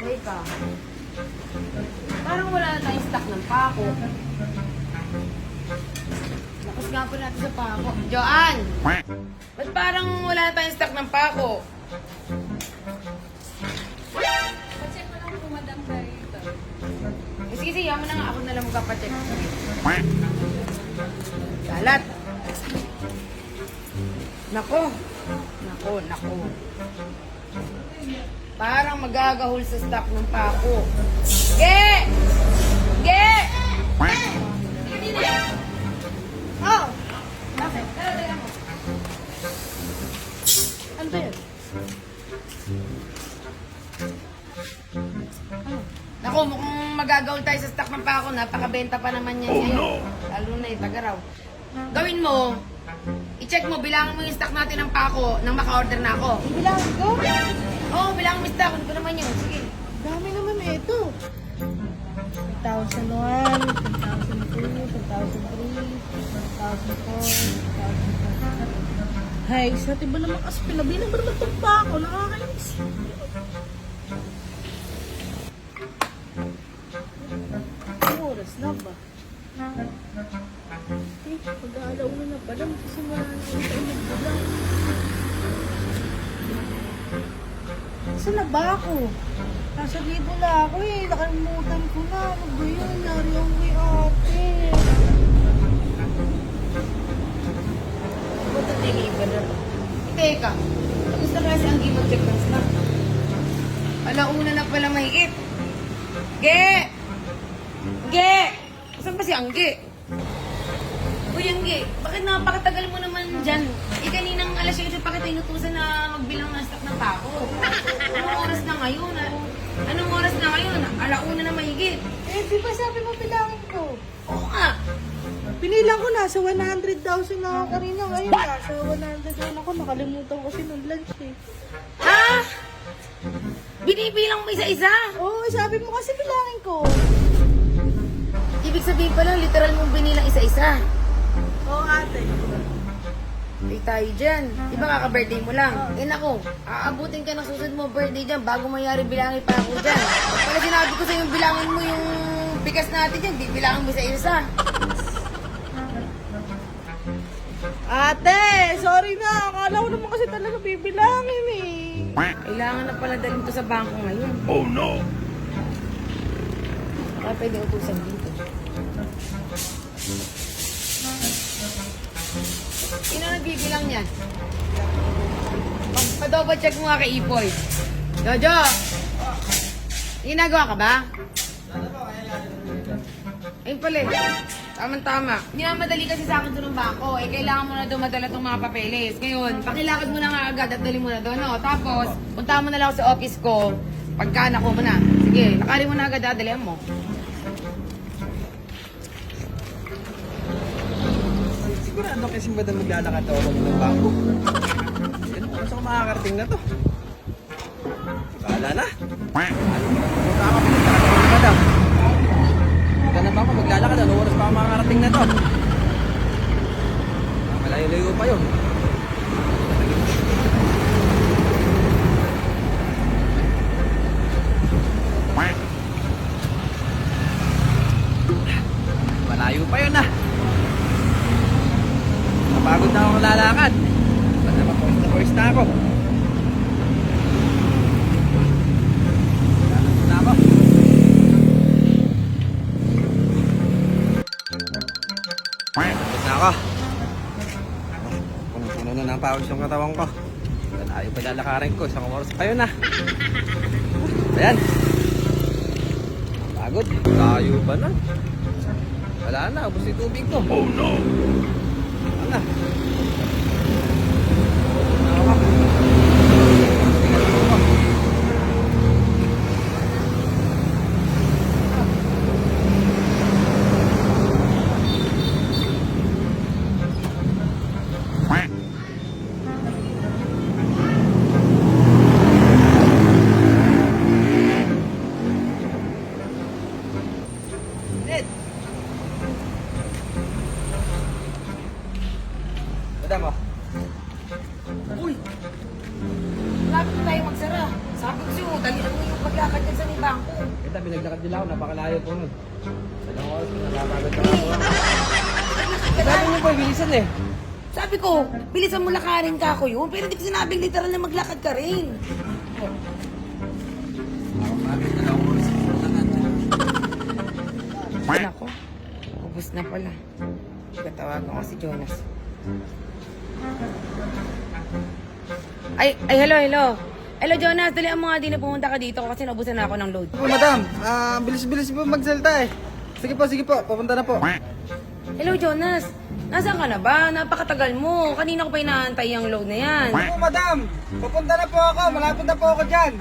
Teka. Parang wala na tayong stock ng pako. Lakas nga po natin sa pako. Joanne! Ba't parang wala na tayong stock ng pako? Pacheck ko lang po, Madam Clarita. Sige, sige. Yaman na nga. Ako na lang magpapacheck. Sige. Salat. Nako. Nako, nako. Parang magagahol sa stock ng pako. Ge! Ge! Oh! Bakit? Dala mo. Ano ba yun? Naku, mukhang magagawin tayo sa stock ng pako. Napakabenta pa naman yan sa'yo. Lalo na yung taga-raw. Gawin mo, i-check mo, bilangan mo yung stock natin ng pako nang maka-order na ako. Bilangan ko? Oo, bilangan mo yung stock. Ano ko naman yun? Sige. Dami naman ito. 1,001, 1,002, 1,003, 1,004, 1,005. Hay, sa tiba naman kasi pinabilang ba naman itong pa ako? Nakakainis. Oras na ba? Eh, pag-aalaw na pala. Magsisimula na yung tayo nagbilang. Saan na ba ako? Nasa libo na ako eh. Nakalimutan ko na. Ano ba yun? Nari ako kay ate. Ba't ang deliver na to? Teka, gusto na kasi ang mag-check ng stock. Alauna na pala mahigit. Ge! Ge! Saan ba si Angge? Uy, Angge, bakit napakatagal mo naman dyan? Kaninang alas 8 pa kita inutusan na magbilang ng stock ng pako. Anong oras na ngayon? Anong oras na ngayon? Alauna na mahigit. Eh, di ba sabi mo bilangin ko? Oo nga. Pinilang ko nasa 100,000 na ako kanina. Ngayon nasa 100,000 ako. Nakalimutan ko kasi ng lunch eh. Ha? Binibilang mo isa-isa? Oo, sabi mo kasi bilangin ko. Ibig sabihin pala, literal mong binilang isa-isa. Oo, ate. Hindi tayo dyan. Di ba kaka-birthday mo lang? Eh nako, aabutin ka ng susunod mo birthday dyan bago mayari bilangin pa ako dyan. Pala sinabi ko sa'yo bilangin mo yung bigas natin dyan, di bilangin mo sa isa. Ate, sorry na. Akala ko naman kasi talaga bibilangin eh. Kailangan na pala dalhin to sa bangko ngayon. Oh no! Baka pwede utusan dito. Sino nagbibilang yan? Pa-double check mo nga kay Ipoy. Jojo! Ginagawa ka ba? Ayun pala eh. Tama-tama. Hindi na madali kasi sa akin doon ng bangko. Eh, kailangan mo na doon madala itong mga papeles. Ngayon, pakilakad mo na nga agad at dali mo na doon. No? Tapos, punta mo na lang ako sa office ko. Pagka nakuha mo na. Sige, nakari mo na agad, dalihan mo. Sigurado kasi ba na maglalakad ako ng bangko? Yan, oras ako makakarating na to. Bahala na. Punta ako, pinaglalakad ako ng madam. Punta na ba ako maglalakad? Ano oras pa ako makakarating na to? Malayo-layo pa yun. Malayo pa yun ah. Napagod na akong lalakad. Ba't naman pawis na ako? Lalakad na ako. Pagod na ako. Puno na ng pawis yung katawan ko. Malayo pa lalakarin ko. Isang oras pa yun ah. Ayan. Pagod. Tayo ba na? Wala na. Ubus yung tubig ko. Oh no! Wala na. Uy! Lapit na tayo magsara. Sabi ko sa'yo, dalihan mo yung paglakad dyan sa nibangko. Kita, binaglakad nila ako, napakalayo po nun. Ilang oras, nagkakagad na ako. Sabi mo ba, bilisan eh. Sabi ko, bilisan mo lakarin ka ako yun. Pero di ko sinabing literal na maglakad ka rin. Nako, ubus na pala. Katawagan ko si Jonas. Ay, hello. Hello, Jonas. Dali mo nga din na pumunta ka dito kasi naubusan na ako ng load. Po, madam. Bilis-bilis po magsalita eh. Sige po. Papunta na po. Hello, Jonas. Nasaan ka na ba? Napakatagal mo. Kanina ko pa inaantay yung load na yan. Po, madam. Papunta na po ako. Malapit na po ako dyan.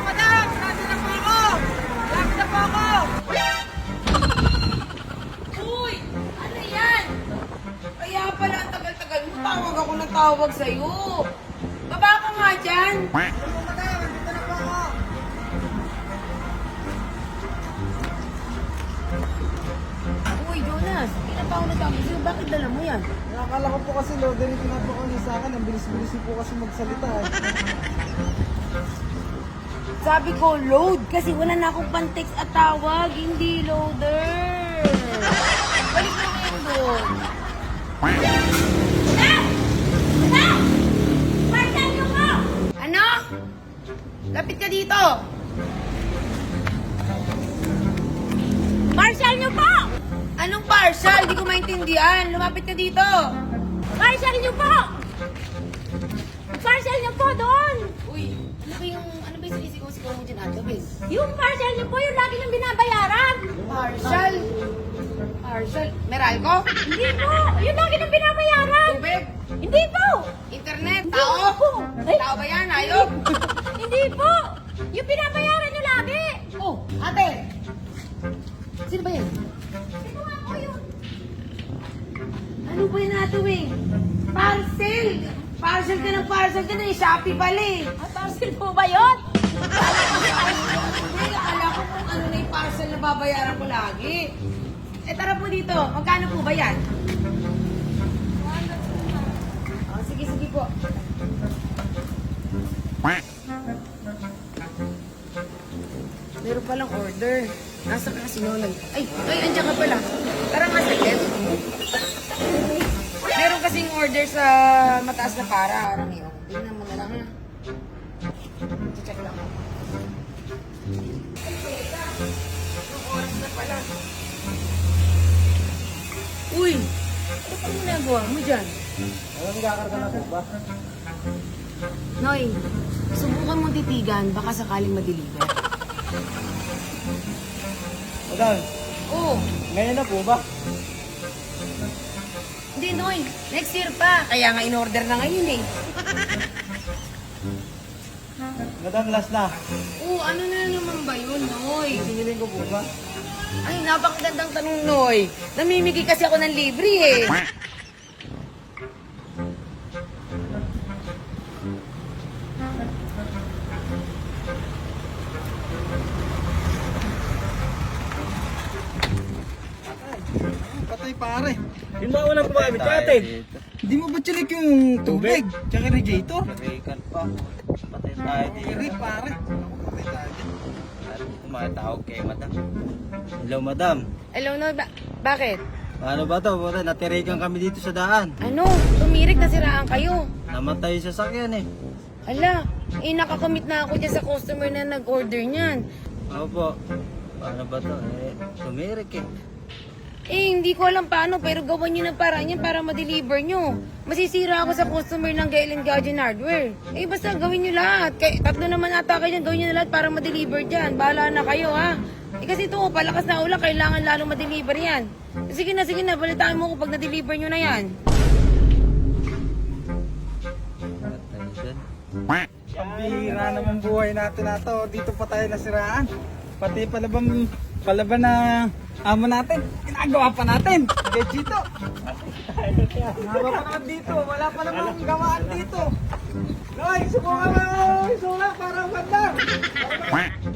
Madam, nandun na po ako! Lapit na po ako! Uy! Ano yan? Kaya pala ang tagal-tagal mo. Tawag ako ng tawag sa'yo. Baba ka nga dyan. Madam, nandito na po ako. Uy, Jonas. Ilan pa ako nagtawag sa'yo? Bakit dala mo yan? Nakakala ko po kasi loader yung pinapako niya sa akin. Ang bilis-bilis niyo po kasi magsalita eh. Sabi ko, load. Kasi wala na akong pan-text at tawag. Hindi loader. Balik mo ngayon doon. Ano? Lapit ka dito. Marshal nyo po! Anong partial? Hindi ko maintindihan. Lumapit ka dito. Marshal nyo po! Marshal nyo po doon! Uy, ano ba yung sinisigaw-sigaw mo dyan, Ate Bes? Yung marshal nyo po, yung lagi nang binabayaran! Partial? Partial? Meralco? Hindi po! Yung lagi nang binabayaran! Tubig? Hindi po! Internet? Hindi Tao? po! Ay, Tao ba yan? Hayop? hindi po! Yung binabayaran nyo lagi! Oh, ate! Sino ba yan? Sino nga po yun? Ano ba yan, Ate Wing? Parcel! Parcel ka ng parcel ka na eh. Shopee pala eh. Ah, parcel po ba yun? Hindi, akala ko kung ano na yung parcel na babayaran ko lagi. Eh, tara po dito. Magkano po ba yan? Oh, sige po. Meron palang order. Nasa kasi noon. Ay, andyan ka pala. Tara nga saglit. Meron kasing order sa mataas na para. Arang yun. Tingnan mo na lang ha. Check lang. Anong oras na pala? Uy! Ano pang ginagawa mo dyan? Alam mo, kakarga na po ba? Noy, subukan mo titigan. Baka sakaling madeliver. Madam, Oo. ngayon na po ba? Hindi, Noy. Next year pa. Kaya nga in-order na ngayon eh. Madam, last na. Oo, ano na naman ba yun, Noy? Singilin ko po ba? Ay, napakagandang tanong, Noy. Namimigay kasi ako ng libre eh. Patay pare. Yung mga unang gumamit natin. Hindi mo ba chinik yung tubig? Tsaka radiator? Rikan pa. Patay tayo dito. Iri pare. Patay tayo dyan. Tumatawag kay madam. Hello madam. Hello, Noy. Bakit? Ano ba to? Buta, natirikan kami dito sa daan. Ano? Tumirik na siraan kayo. Namatay yung sasakyan eh. Hala, nakakamit na ako dyan sa customer na nag-order niyan. Opo. Paano ba to? Tumirik eh. Hindi ko alam paano, pero gawan nyo ng paraan yan para ma-deliver nyo. Masisira ako sa customer ng Galen Gadget Hardware. Basta gawin nyo lahat. Tatlo naman ata kayo dyan, gawin nyo na lahat para ma-deliver dyan. Bahala na kayo, ha? Kasi ito, palakas na ulan, kailangan lalo ma-deliver yan. Sige na, balitaan mo ko pag na-deliver nyo na yan. Patay dyan. Ang bihira naman buhay natin na to. Dito pa tayo nasiraan. Pati palaban na amo natin. Ginagawa pa natin. Kaya Chito. Nawa pa naman dito. Wala pa naman gawaan dito. Noy, subukan mo. Subukan parang ganda.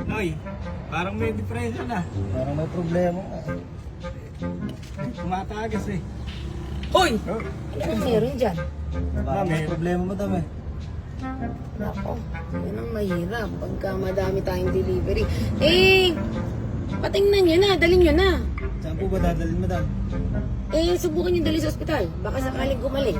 Noy, parang may diferensya na. Parang may problema. Tumatagas eh. Hoy! Ano meron dyan? May problema madam eh. Nako, yun ang mahirap pagka madami tayong delivery. Eh, patingnan nyo na, dalhin nyo na. Saan po ba dadalhin madam? Eh, subukan nyo dali sa ospital. Baka sakaling gumaling.